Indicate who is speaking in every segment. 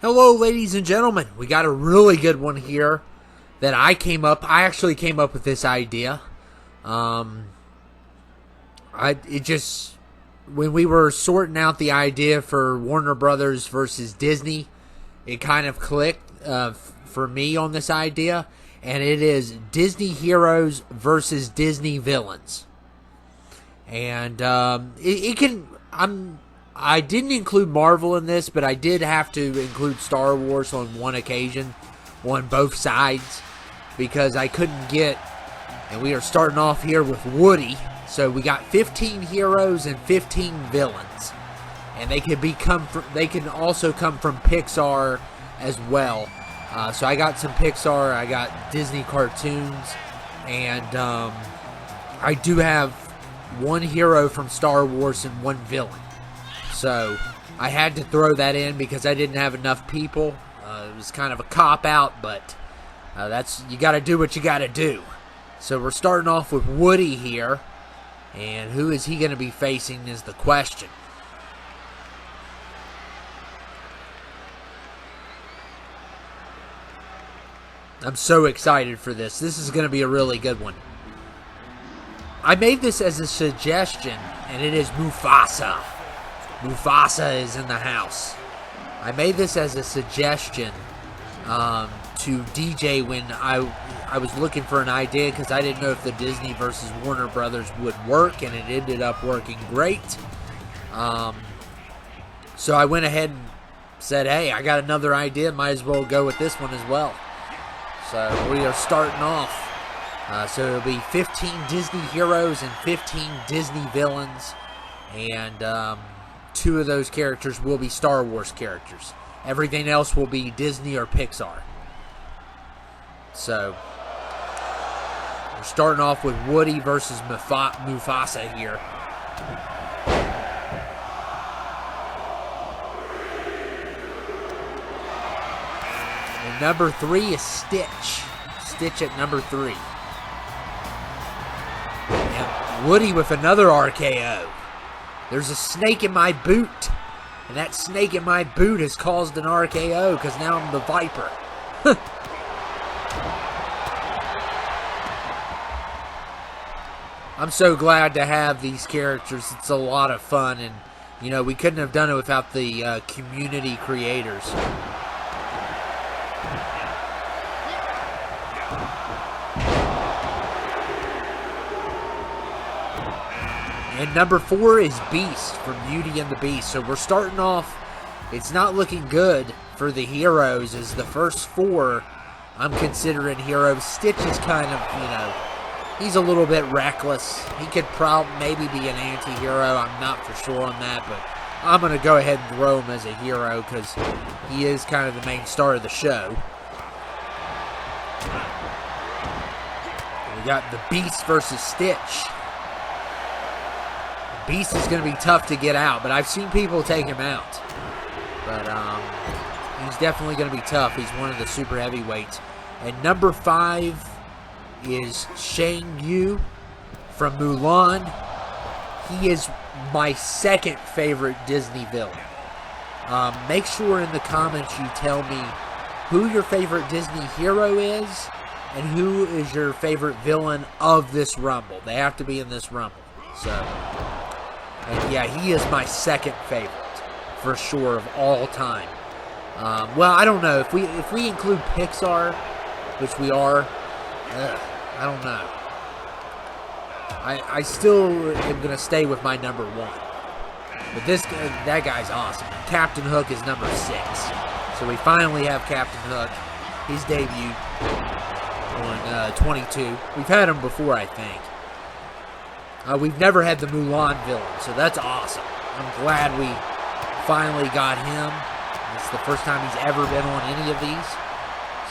Speaker 1: Hello, ladies and gentlemen. We got a really good one here that I actually came up with this idea. When we were sorting out the idea for Warner Brothers versus Disney, it kind of clicked for me on this idea, and it is Disney heroes versus Disney villains. And I didn't include Marvel in this, but I did have to include Star Wars on one occasion, on both sides, because I couldn't get, and we are starting off here with Woody, so we got 15 heroes and 15 villains, and they can also come from Pixar as well. So I got some Pixar, I got Disney cartoons, and I do have one hero from Star Wars and one villain. So I had to throw that in because I didn't have enough people. It was kind of a cop-out, but you got to do what you got to do. So we're starting off with Woody here, and who is he going to be facing is the question. I'm so excited for this. This is going to be a really good one. I made this as a suggestion, and it is Mufasa. Mufasa is in the house. I made this as a suggestion to DJ when I was looking for an idea because I didn't know if the Disney versus Warner Brothers would work, and it ended up working great. So I went ahead and said, hey, I got another idea. Might as well go with this one as well. So we are starting off. So it'll be 15 Disney heroes and 15 Disney villains. And two of those characters will be Star Wars characters. Everything else will be Disney or Pixar. So we're starting off with Woody versus Mufasa here. And number 3 is Stitch. Stitch at number 3. And Woody with another RKO. There's a snake in my boot. And that snake in my boot has caused an RKO because now I'm the Viper. I'm so glad to have these characters. It's a lot of fun. And, you know, we couldn't have done it without the community creators. And number 4 is Beast from Beauty and the Beast. So we're starting off, it's not looking good for the heroes as the first 4 I'm considering heroes. Stitch is kind of, he's a little bit reckless. He could maybe be an anti-hero. I'm not for sure on that, but I'm going to go ahead and throw him as a hero because he is kind of the main star of the show. We got the Beast versus Stitch. Beast is going to be tough to get out, but I've seen people take him out. But he's definitely going to be tough. He's one of the super heavyweights. And number 5 is Shang Yu from Mulan. He is my second favorite Disney villain. Make sure in the comments you tell me who your favorite Disney hero is and who is your favorite villain of this Rumble. They have to be in this Rumble. So... and yeah, he is my second favorite, for sure, of all time. Well, I don't know. If we include Pixar, which we are, I don't know. I still am going to stay with my number 1. But that guy's awesome. Captain Hook is number 6. So we finally have Captain Hook. His debut on 22. We've had him before, I think. We've never had the Mulan villain, so that's awesome. I'm glad we finally got him. It's the first time he's ever been on any of these.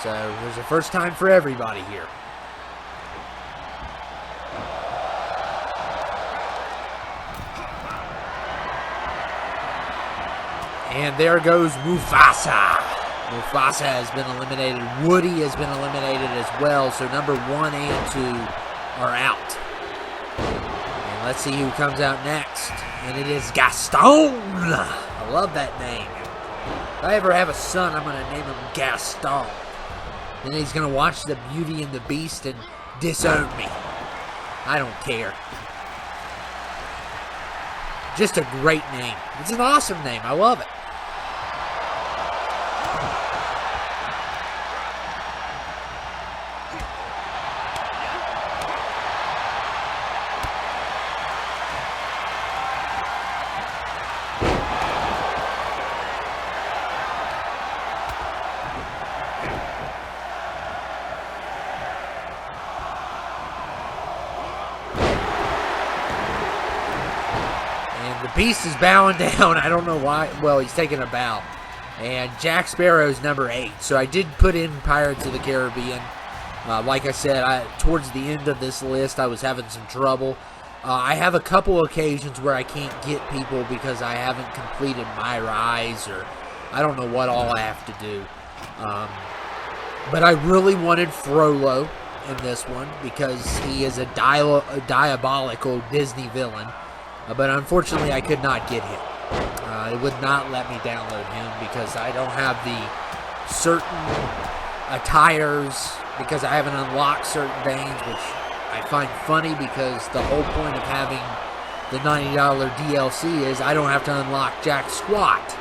Speaker 1: So there's a first time for everybody here. And there goes Mufasa. Mufasa has been eliminated. Woody has been eliminated as well. So number 1 and 2 are out. Let's see who comes out next. And it is Gaston. I love that name. If I ever have a son, I'm going to name him Gaston. Then he's going to watch the Beauty and the Beast and disown me. I don't care. Just a great name. It's an awesome name. I love it. Beast is bowing down. I don't know why. Well, he's taking a bow. And Jack Sparrow's number 8. So I did put in Pirates of the Caribbean. Like I said, towards the end of this list, I was having some trouble. I have a couple occasions where I can't get people because I haven't completed my rise, or I don't know what all I have to do. But I really wanted Frollo in this one because he is a diabolical Disney villain. But unfortunately, I could not get him. It would not let me download him because I don't have the certain attires, because I haven't unlocked certain things, which I find funny because the whole point of having the $90 DLC is I don't have to unlock jack squat.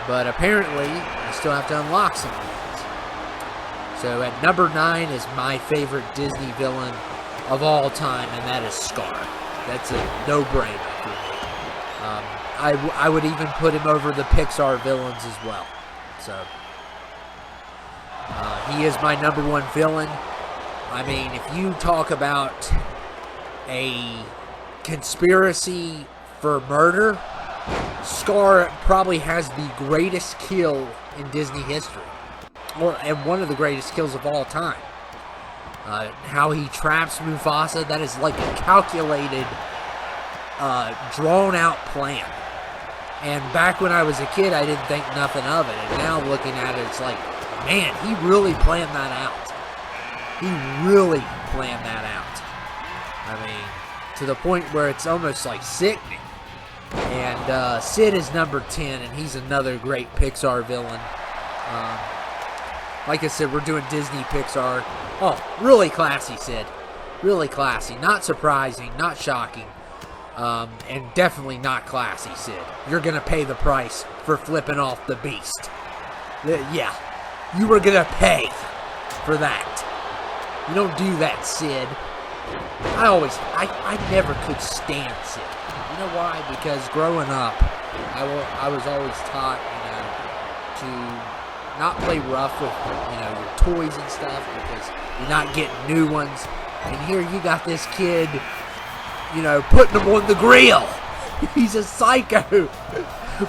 Speaker 1: But apparently, I still have to unlock some things. So at number 9 is my favorite Disney villain of all time, and that is Scar. That's a no-brainer for me. I would even put him over the Pixar villains as well. So, he is my number 1 villain. I mean, if you talk about a conspiracy for murder, Scar probably has the greatest kill in Disney history. And one of the greatest kills of all time. How he traps Mufasa, that is like a calculated, drawn-out plan. And back when I was a kid, I didn't think nothing of it. And now looking at it, it's like, man, he really planned that out. He really planned that out. I mean, to the point where it's almost like sickening. And Sid is number 10, and he's another great Pixar villain. Like I said, we're doing Disney Pixar. Oh, really classy, Sid. Really classy. Not surprising, not shocking. And definitely not classy, Sid. You're going to pay the price for flipping off the Beast. Yeah, you were going to pay for that. You don't do that, Sid. I never could stand Sid. You know why? Because growing up, I was always taught, to not play rough with, your toys and stuff, because you're not getting new ones. And here you got this kid, putting them on the grill. He's a psycho.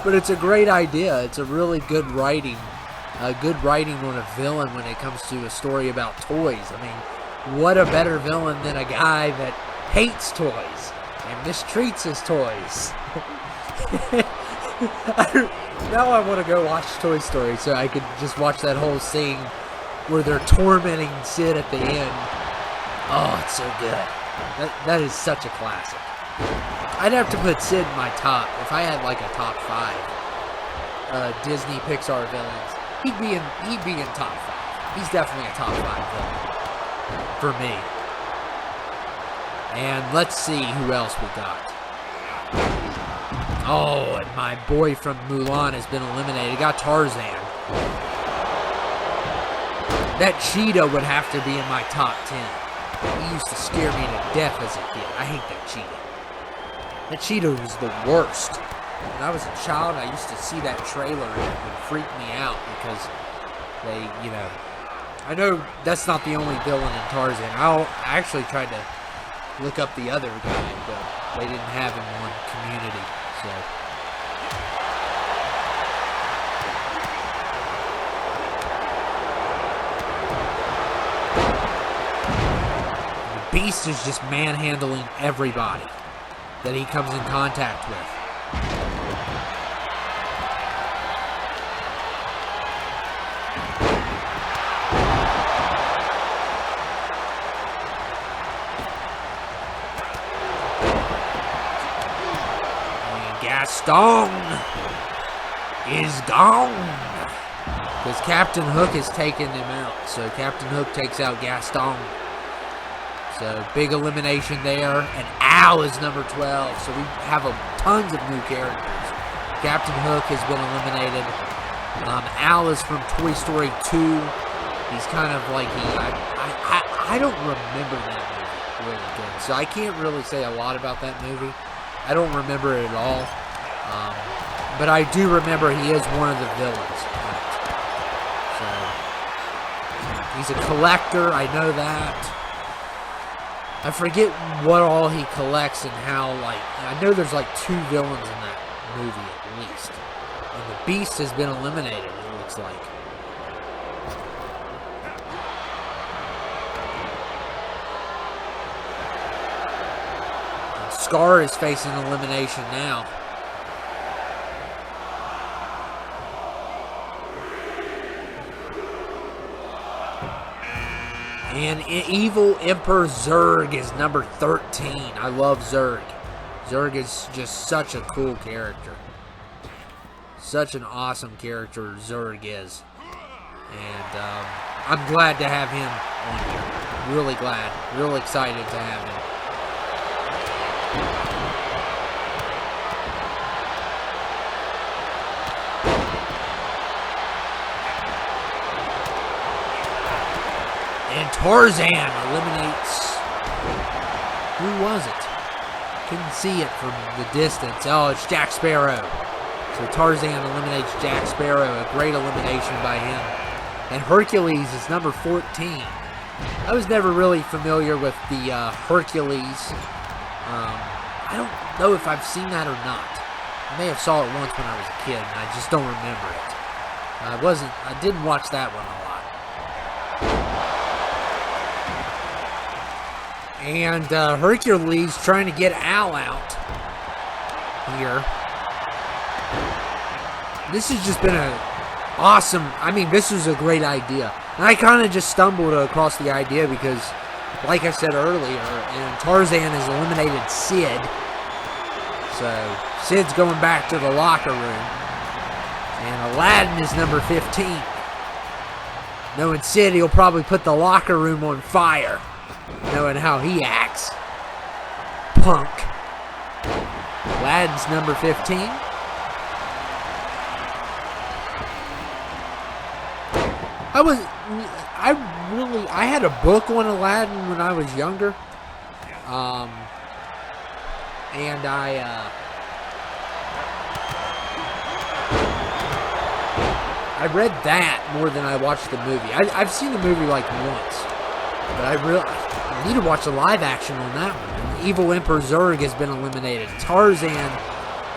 Speaker 1: But it's a great idea. It's a really good writing. Good writing on a villain when it comes to a story about toys. I mean, what a better villain than a guy that hates toys and mistreats his toys. Now I want to go watch Toy Story so I could just watch that whole scene where they're tormenting Sid at the end. Oh, it's so good. That is such a classic. I'd have to put Sid in my top. If I had like a top 5 Disney Pixar villains, he'd be in top 5. He's definitely a top 5 villain for me. And let's see who else we got. Oh, and my boy from Mulan has been eliminated. Got Tarzan. That cheetah would have to be in my top 10. He used to scare me to death as a kid. I hate that cheetah. That cheetah was the worst. When I was a child, I used to see that trailer and it would freak me out because they, I know that's not the only villain in Tarzan. I actually tried to look up the other guy, but they didn't have him on Community. So. The Beast is just manhandling everybody that he comes in contact with. Gaston is gone. Because Captain Hook has taken him out. So Captain Hook takes out Gaston. So big elimination there. And Al is number 12. So we have tons of new characters. Captain Hook has been eliminated. Al is from Toy Story 2. He's kind of like I don't remember that movie really good. So I can't really say a lot about that movie. I don't remember it at all. But I do remember he is one of the villains. So he's a collector. I know that. I forget what all he collects and how, I know there's 2 villains in that movie at least. And the Beast has been eliminated, it looks like. And Scar is facing elimination now. And Evil Emperor Zurg is number 13. I love Zurg. Zurg is just such a cool character. Such an awesome character Zurg is. And I'm glad to have him on here. Really glad. Real excited to have him. And Tarzan eliminates... Who was it? Couldn't see it from the distance. Oh, it's Jack Sparrow. So Tarzan eliminates Jack Sparrow. A great elimination by him. And Hercules is number 14. I was never really familiar with the Hercules. I don't know if I've seen that or not. I may have saw it once when I was a kid, and I just don't remember it. I didn't watch that one a lot. And Hercules trying to get Al out here. This has just been this was a great idea. And I kind of just stumbled across the idea because, like I said earlier, and Tarzan has eliminated Sid. So, Sid's going back to the locker room. And Aladdin is number 15. Knowing Sid, he'll probably put the locker room on fire. Knowing how he acts. Punk. Aladdin's number 15. I had a book on Aladdin when I was younger. And I read that more than I watched the movie. I've seen the movie once. But I need to watch the live action on that one. Evil Emperor Zurg has been eliminated. Tarzan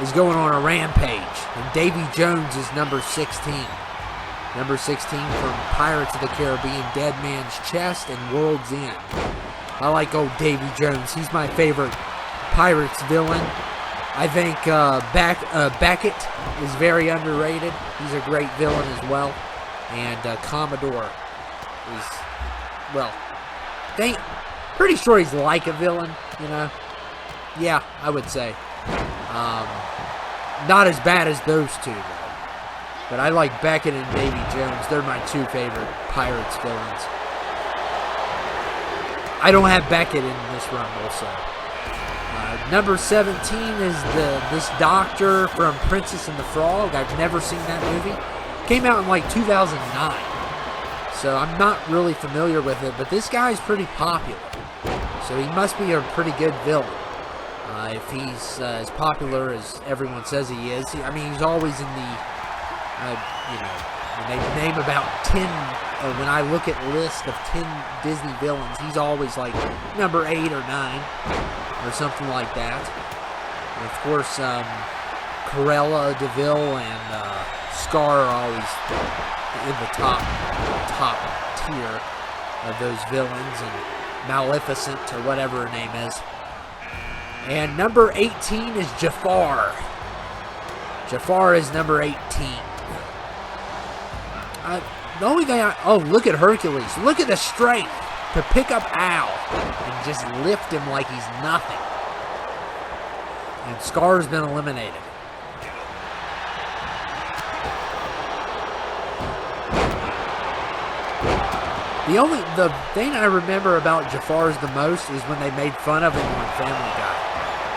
Speaker 1: is going on a rampage. And Davy Jones is number 16. Number 16 from Pirates of the Caribbean, Dead Man's Chest, and World's End. I like old Davy Jones. He's my favorite Pirates villain. I think Beckett is very underrated. He's a great villain as well. And Commodore is, pretty sure he's like a villain, you know. Yeah, I would say. Not as bad as those two, though. But I like Beckett and Davy Jones. They're my 2 favorite Pirates villains. I don't have Beckett in this rumble, so. Number 17 is this doctor from Princess and the Frog. I've never seen that movie. Came out in 2009. So I'm not really familiar with it, but this guy's pretty popular. So he must be a pretty good villain. If he's as popular as everyone says he is. He's always in the, when they name about 10, when I look at lists of 10 Disney villains, he's always number 8 or 9 or something like that. And of course, Cruella de Vil and Scar are always in the top tier of those villains, and Maleficent or whatever her name is. And number 18 is Jafar. Jafar is number 18. The only thing look at Hercules. Look at the strength to pick up Al and just lift him like he's nothing. And Scar's been eliminated. The thing I remember about Jafar's the most is when they made fun of him on Family Guy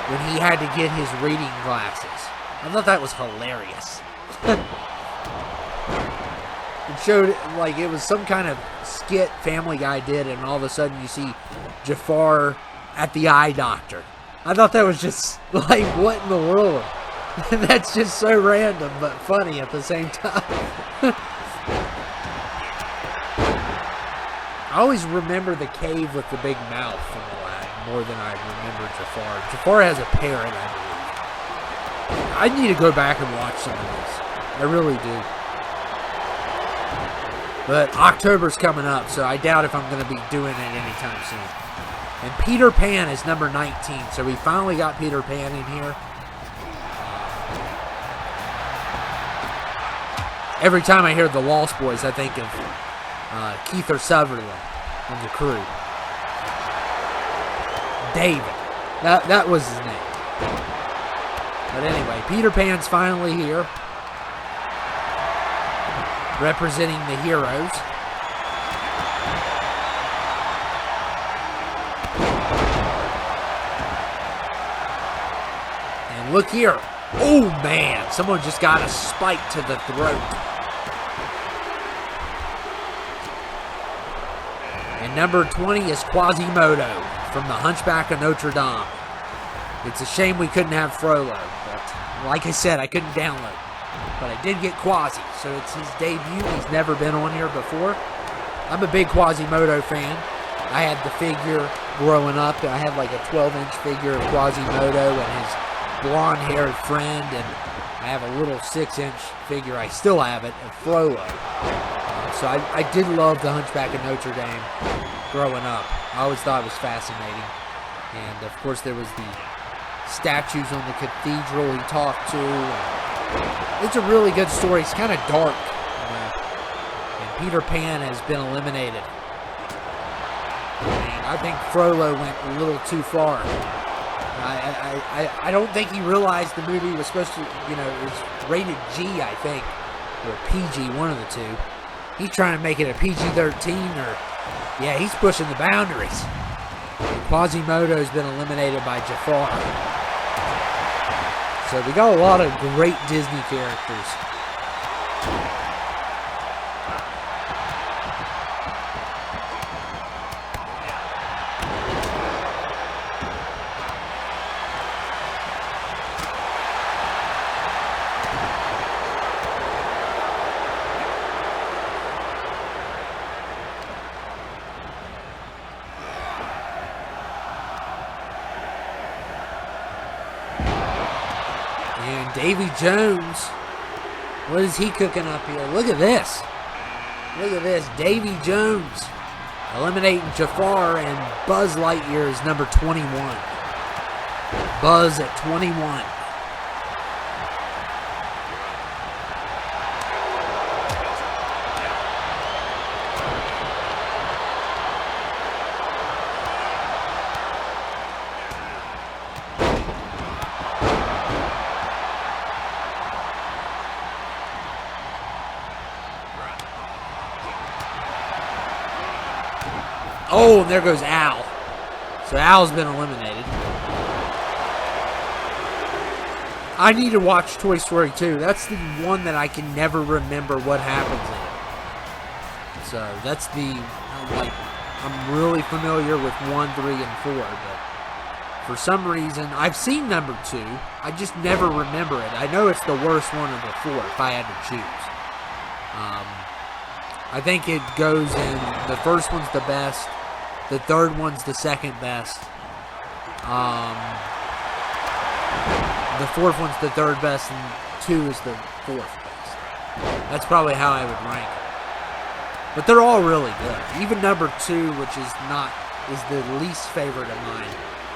Speaker 1: when he had to get his reading glasses. I thought that was hilarious. It showed like it was some kind of skit Family Guy did, and all of a sudden you see Jafar at the eye doctor. I thought that was just like, what in the world? That's just so random but funny at the same time. I always remember the cave with the big mouth from Aladdin more than I remember Jafar. Jafar has a parrot, I believe. I need to go back and watch some of this. I really do. But October's coming up, so I doubt if I'm going to be doing it anytime soon. And Peter Pan is number 19, so we finally got Peter Pan in here. Every time I hear the Lost Boys, I think of Keith Sutherland and the crew. David. That was his name. But anyway, Peter Pan's finally here. Representing the heroes. And look here. Oh man, someone just got a spike to the throat. And number 20 is Quasimodo from The Hunchback of Notre Dame. It's a shame we couldn't have Frollo, but like I said, I couldn't download. But I did get Quasi, so it's his debut. He's never been on here before. I'm a big Quasimodo fan. I had the figure growing up. I had like a 12-inch figure of Quasimodo and his blonde-haired friend, and I have a little 6-inch figure. I still have it of Frollo. So I did love The Hunchback of Notre Dame growing up. I always thought it was fascinating. And of course there was the statues on the cathedral he talked to. It's a really good story. It's kind of dark. And Peter Pan has been eliminated. And I think Frollo went a little too far. I don't think he realized the movie was supposed to, it's rated G, I think. Or PG, one of the two. He's trying to make it a PG-13 yeah, he's pushing the boundaries. Quasimodo's been eliminated by Jafar. So we got a lot of great Disney characters. And Davy Jones, what is he cooking up here? Look at this. Look at this. Davy Jones eliminating Jafar, and Buzz Lightyear is number 21. Buzz at 21. Oh, and there goes Al. So Al's been eliminated. I need to watch Toy Story 2. That's the one that I can never remember what happens in. So that's I'm really familiar with 1, 3, and 4, but for some reason, I've seen number 2. I just never remember it. I know it's the worst one of the 4 if I had to choose. I think it goes in, the first one's the best. The third one's the second best. The fourth one's the third best, and 2 is the fourth best. That's probably how I would rank it. But they're all really good. Even number 2, which is the least favorite of mine.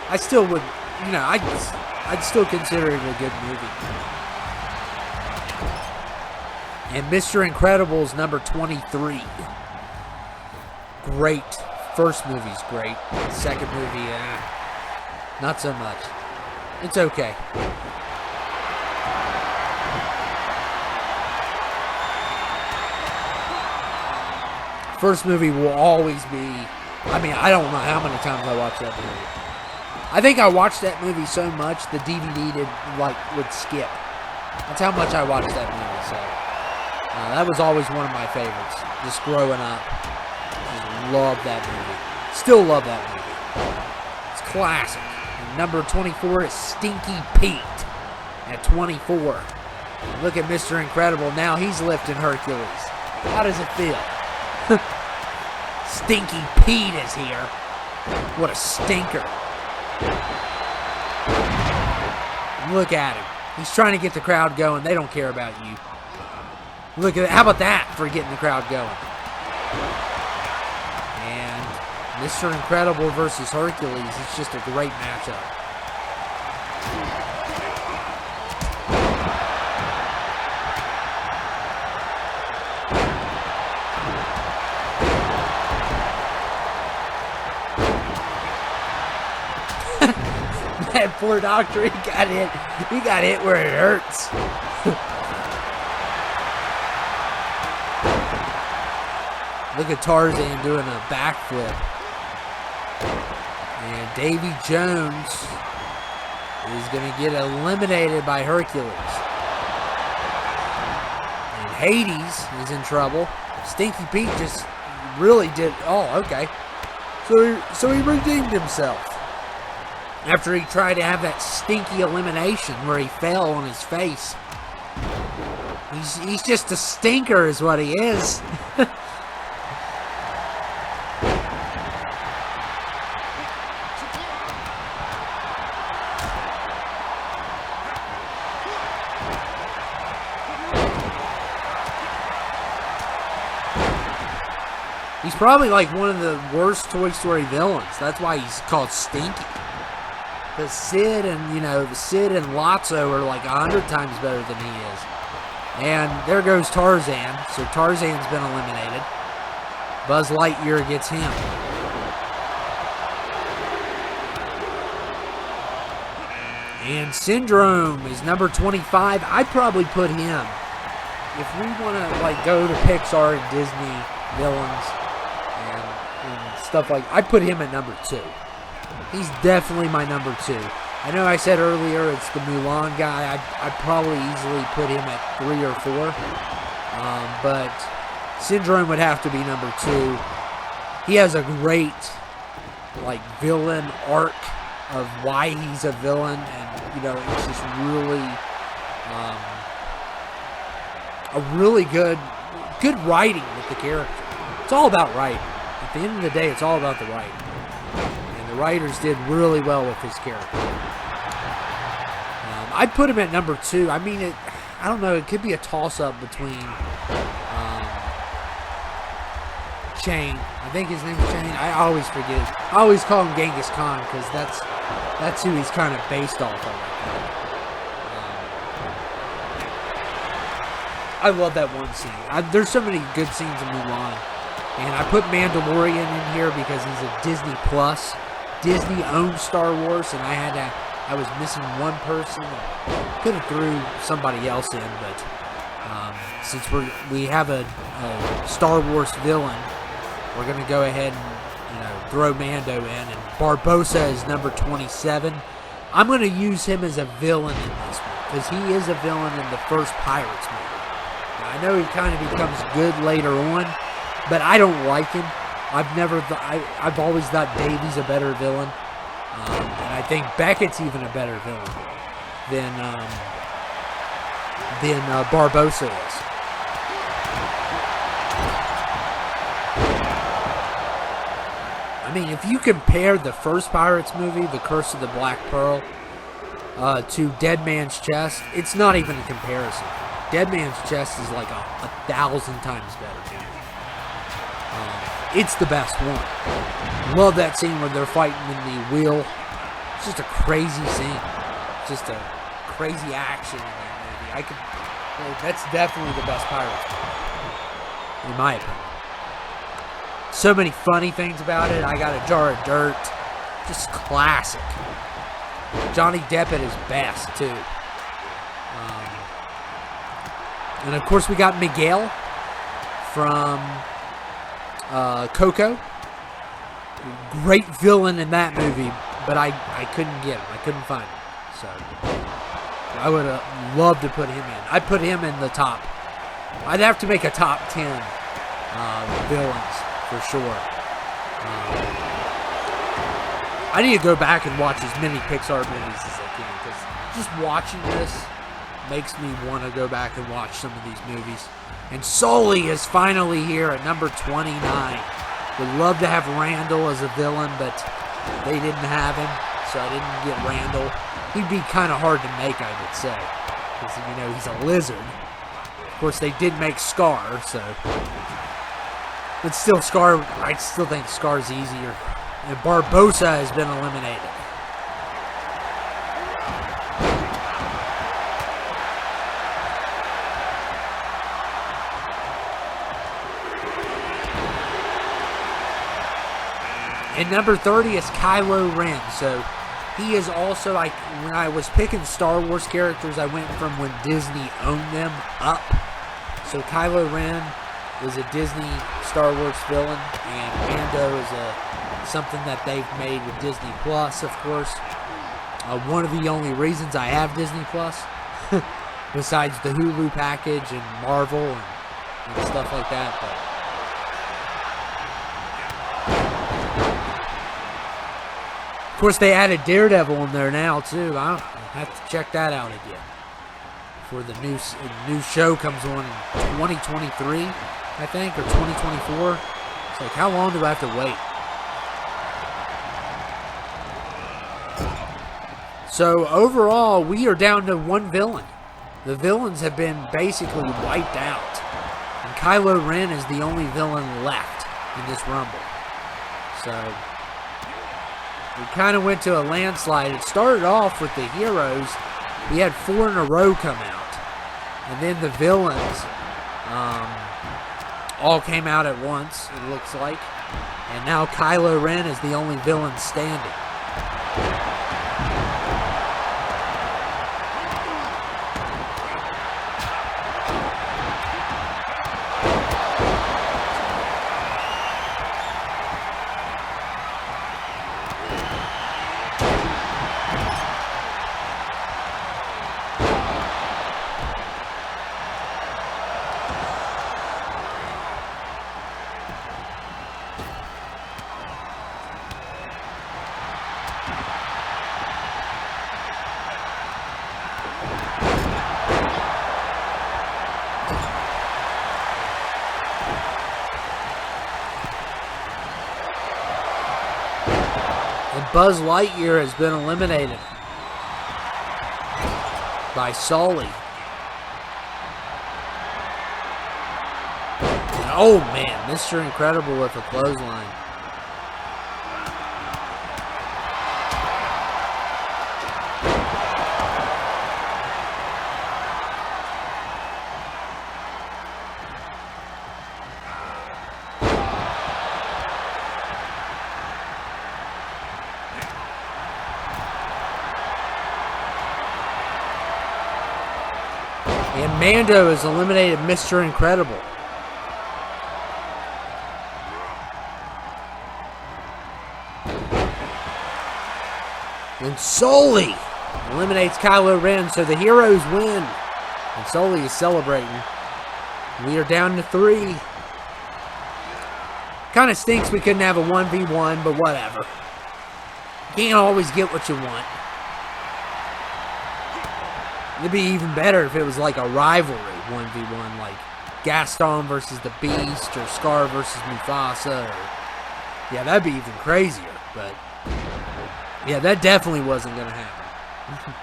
Speaker 1: I still would, I'd still consider it a good movie. And Mr. Incredible's number 23. Great. First movie's great. Second movie, not so much. It's okay. First movie will always be, I mean, I don't know how many times I watched that movie. I think I watched that movie so much the DVD would skip. That's how much I watched that movie. So that was always one of my favorites. Just growing up, just love that movie. Still love that movie. It's classic. And number 24 is Stinky Pete at 24. Look at Mr. Incredible. Now he's lifting Hercules. How does it feel? Stinky Pete is here. What a stinker. Look at him. He's trying to get the crowd going. They don't care about you. Look at that. How about that for getting the crowd going? And Mr. Incredible versus Hercules. It's just a great matchup. That poor doctor, he got hit. He got hit where it hurts. Look at Tarzan doing a backflip. And Davy Jones is going to get eliminated by Hercules. And Hades is in trouble. Stinky Pete just really did. Oh, okay. So he redeemed himself. After he tried to have that stinky elimination where he fell on his face. He's just a stinker is what he is. He's probably like one of the worst Toy Story villains. That's why he's called Stinky. But Sid and, Sid and Lotso are like 100 times better than he is. And there goes Tarzan. So Tarzan's been eliminated. Buzz Lightyear gets him. And Syndrome is number 25. I'd probably put him. If we want to go to Pixar and Disney villains and stuff I'd put him at number 2. He's definitely my number 2. I know I said earlier it's the Mulan guy. I'd probably easily put him at 3 or 4. But Syndrome would have to be number 2. He has a great, villain arc of why he's a villain. And, it's just really, a really good writing with the character. It's all about writing. At the end of the day, it's all about the writing. The writers did really well with his character. I'd put him at number 2. I mean, I don't know. It could be a toss-up between Chain. I think his name's Chain. I always forget. I always call him Genghis Khan because that's who he's kind of based off of. I love that one scene. There's so many good scenes in Mulan. And I put Mandalorian in here because he's a Disney Plus. Disney owns Star Wars, and I was missing one person. Could have threw somebody else in, but since we have a Star Wars villain, we're going to go ahead and throw Mando in. And Barbossa is number 27. I'm going to use him as a villain in this one because he is a villain in the first Pirates movie. Now, I know he kind of becomes good later on, but I don't like him. I've always thought Davy's a better villain, and I think Beckett's even a better villain than Barbossa is. I mean, if you compare the first Pirates movie, The Curse of the Black Pearl, to Dead Man's Chest, it's not even a comparison. Dead Man's Chest is like 1,000 times better. It's the best one. Love that scene when they're fighting in the wheel. It's just a crazy scene. Just a crazy action in that movie. That's definitely the best Pirates movie, in my opinion. So many funny things about it. I Got a Jar of Dirt. Just classic. Johnny Depp at his best, too. And of course we got Miguel from Coco. Great villain in that movie, but I couldn't get him. I couldn't find him. So I would have loved to put him in. I'd put him in the top. I'd have to make a top 10 villains for sure. I need to go back and watch as many Pixar movies as I can, because just watching this makes me want to go back and watch some of these movies. And Sully is finally here at number 29. Would love to have Randall as a villain, but they didn't have him, so I didn't get Randall. He'd be kind of hard to make, I would say, because, you know, he's a lizard. Of course, they did make Scar, so... But still, Scar, I still think Scar's easier. And Barbossa has been eliminated. And number 30 is Kylo Ren. So he is also, like, when I was picking Star Wars characters, I went from when Disney owned them up. So Kylo Ren is a Disney Star Wars villain, and Mando is something that they've made with Disney Plus, of course. One of the only reasons I have Disney Plus, besides the Hulu package and Marvel and stuff like that. But of course, they added Daredevil in there now too. I'll have to check that out again before the new show comes on in 2023, I think, or 2024. It's like, how long do I have to wait? So overall, we are down to one villain. The villains have been basically wiped out, and Kylo Ren is the only villain left in this Rumble. So we kind of went to a landslide. It started off with the heroes. We had 4 in a row come out, and then the villains all came out at once, it looks like. And now Kylo Ren is the only villain standing. Buzz Lightyear has been eliminated by Sully. And oh man, Mr. Incredible with a clothesline. And Mando has eliminated Mr. Incredible. And Sully eliminates Kylo Ren, so the heroes win. And Sully is celebrating. We are down to 3. Kind of stinks we couldn't have a 1v1, but whatever. Can't always get what you want. It'd be even better if it was like a rivalry 1v1, like Gaston versus the Beast, or Scar versus Mufasa. Yeah, that'd be even crazier, but yeah, that definitely wasn't going to happen.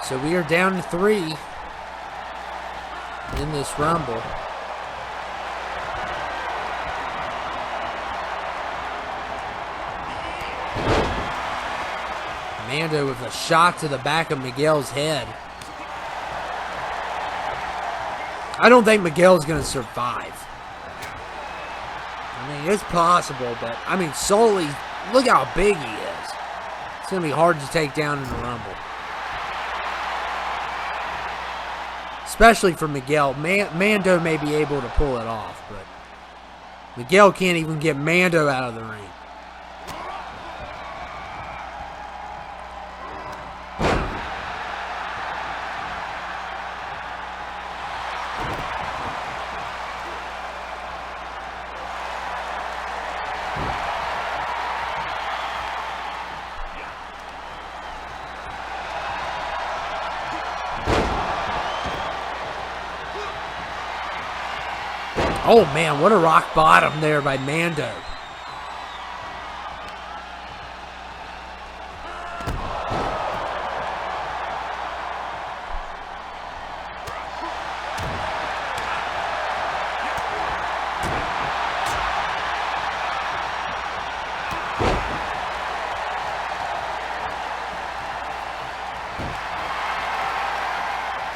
Speaker 1: So we are down to 3. in this Rumble. Mando with a shot to the back of Miguel's head. I don't think Miguel's going to survive. I mean, it's possible, but I mean, Sully, look how big he is. It's going to be hard to take down in the Rumble. Especially for Miguel. Mando may be able to pull it off, but Miguel can't even get Mando out of the ring. Oh man, what a rock bottom there by Mando.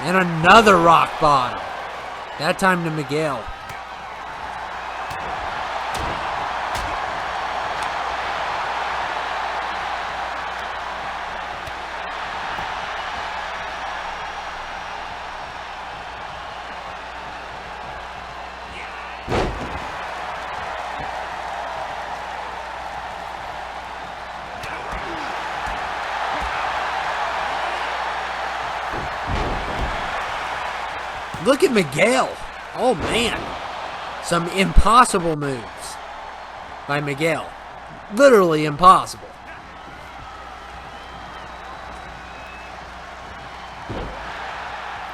Speaker 1: And another rock bottom. That time to Miguel. Look at Miguel. Oh, man. Some impossible moves by Miguel. Literally impossible.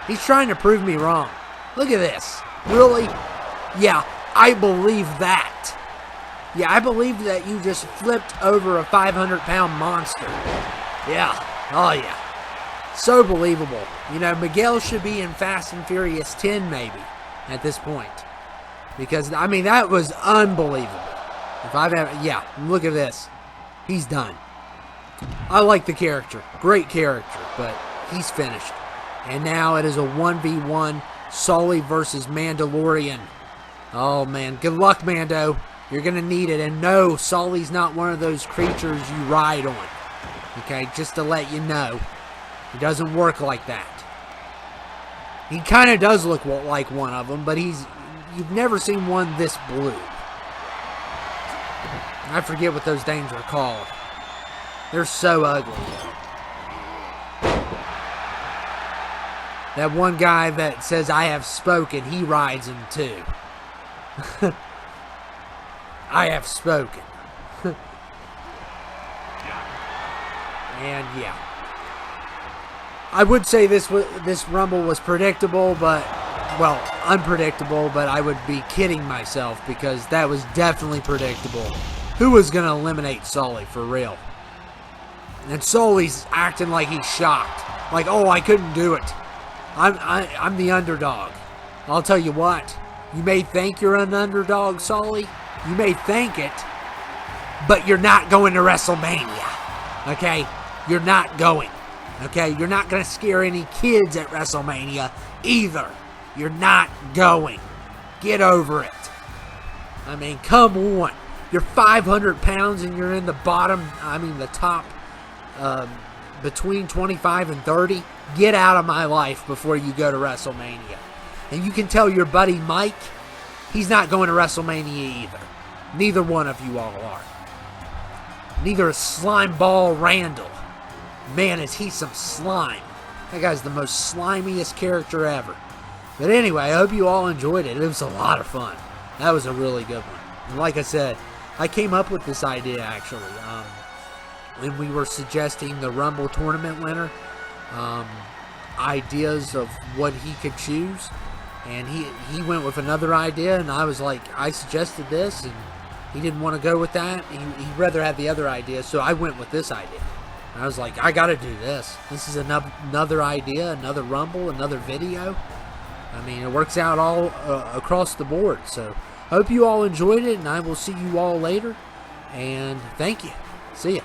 Speaker 1: He's trying to prove me wrong. Look at this. Really? Yeah, I believe that. Yeah, I believe that you just flipped over a 500-pound monster. Yeah. Oh, yeah. So believable. You know, Miguel should be in Fast and Furious 10 maybe at this point. Because, I mean, that was unbelievable. If I've ever, yeah, look at this. He's done. I like the character. Great character, but he's finished. And now it is a 1v1 Sully versus Mandalorian. Oh, man. Good luck, Mando. You're going to need it. And no, Sully's not one of those creatures you ride on. Okay, just to let you know. He doesn't work like that. He kind of does look like one of them, but you've never seen one this blue. I forget what those things are called. They're so ugly. That one guy that says, "I have spoken," he rides him too. I have spoken. And yeah. I would say this Rumble was predictable, but, well, unpredictable, but I would be kidding myself because that was definitely predictable. Who was going to eliminate Sully, for real? And Sully's acting like he's shocked. Like, oh, I couldn't do it. I'm the underdog. I'll tell you what. You may think you're an underdog, Sully. You may think it, but you're not going to WrestleMania. Okay? You're not going. Okay, you're not going to scare any kids at WrestleMania either. You're not going. Get over it. I mean, come on. You're 500 pounds and you're in the the top between 25 and 30. Get out of my life before you go to WrestleMania. And you can tell your buddy Mike, he's not going to WrestleMania either. Neither one of you all are. Neither is Slimeball Randall. Man, is he some slime. That guy's the most slimiest character ever. But anyway, I hope you all enjoyed it. It was a lot of fun. That was a really good one. And like I said, I came up with this idea, actually. When we were suggesting the Rumble tournament winner, ideas of what he could choose. And he went with another idea, and I was like, I suggested this, and he didn't want to go with that. He'd rather have the other idea, so I went with this idea. I was like, I gotta do this. This is another idea, another Rumble, another video. I mean, it works out all across the board. So, hope you all enjoyed it, and I will see you all later. And thank you. See ya.